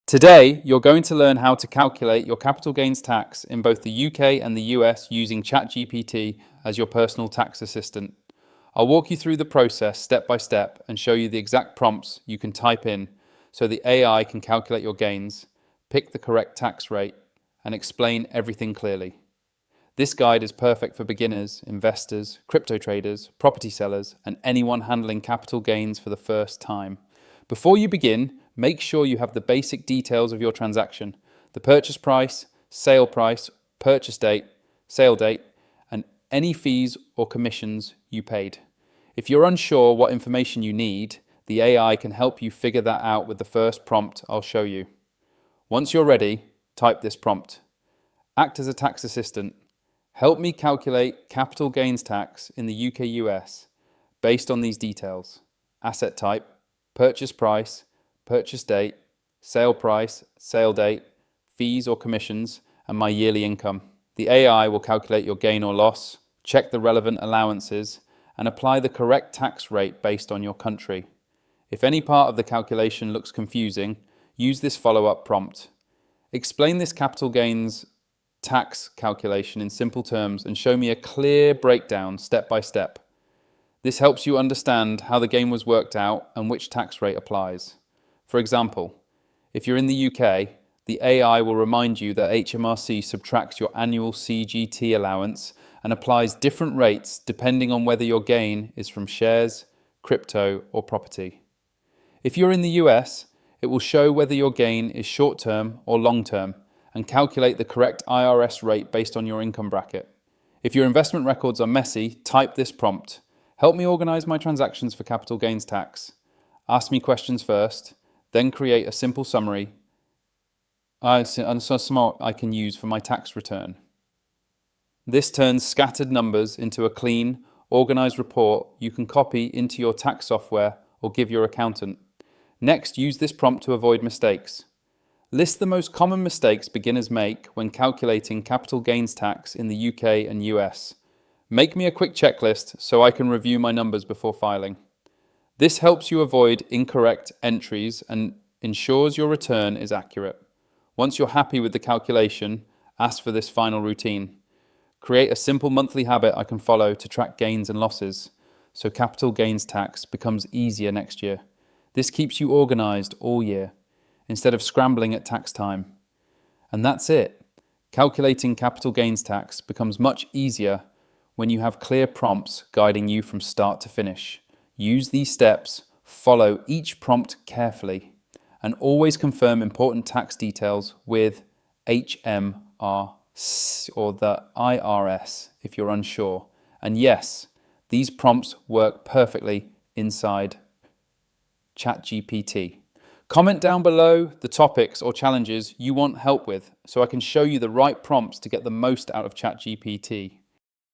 Today, you're going to learn how to calculate your capital gains tax in both the UK and the US using ChatGPT as your personal tax assistant. I'll walk you through the process step by step and show you the exact prompts you can type in so the AI can calculate your gains, pick the correct tax rate, and explain everything clearly. This guide is perfect for beginners, investors, crypto traders, property sellers, and anyone handling capital gains for the first time. Before you begin, make sure you have the basic details of your transaction: the purchase price, purchase date, sale date, and any fees or commissions you paid. If you're unsure what information you need, the AI can help you figure that out with the first prompt I'll show you. Once you're ready, type this prompt. Act as a tax assistant. Help me calculate capital gains tax in the UK US based on these details: asset type, purchase price, purchase date, sale price, sale date, fees or commissions, and my yearly income. The AI will calculate your gain or loss, check the relevant allowances, and apply the correct tax rate based on your country. If any part of the calculation looks confusing, use this follow-up prompt. Explain this capital gains tax calculation in simple terms and show me a clear breakdown step by step. This helps you understand how the gain was worked out and which tax rate applies. For example, if you're in the UK, the AI will remind you that HMRC subtracts your annual CGT allowance and applies different rates depending on whether your gain is from shares, crypto, or property. If you're in the US, it will show whether your gain is short-term or long-term and calculate the correct IRS rate based on your income bracket. If your investment records are messy, type this prompt. Help me organize my transactions for capital gains tax. Ask me questions first, then create a simple summary and so smart I can use for my tax return. This turns scattered numbers into a clean, organized report you can copy into your tax software or give your accountant. Next, use this prompt to avoid mistakes. List the most common mistakes beginners make when calculating capital gains tax in the UK and US. Make me a quick checklist so I can review my numbers before filing. This helps you avoid incorrect entries and ensures your return is accurate. Once you're happy with the calculation, ask for this final routine. Create a simple monthly habit I can follow to track gains and losses, so capital gains tax becomes easier next year. This keeps you organized all year, instead of scrambling at tax time. And that's it. Calculating capital gains tax becomes much easier when you have clear prompts guiding you from start to finish. Use these steps, follow each prompt carefully, and always confirm important tax details with HMRC or the IRS if you're unsure. And yes, these prompts work perfectly inside ChatGPT. Comment down below the topics or challenges you want help with so I can show you the right prompts to get the most out of ChatGPT.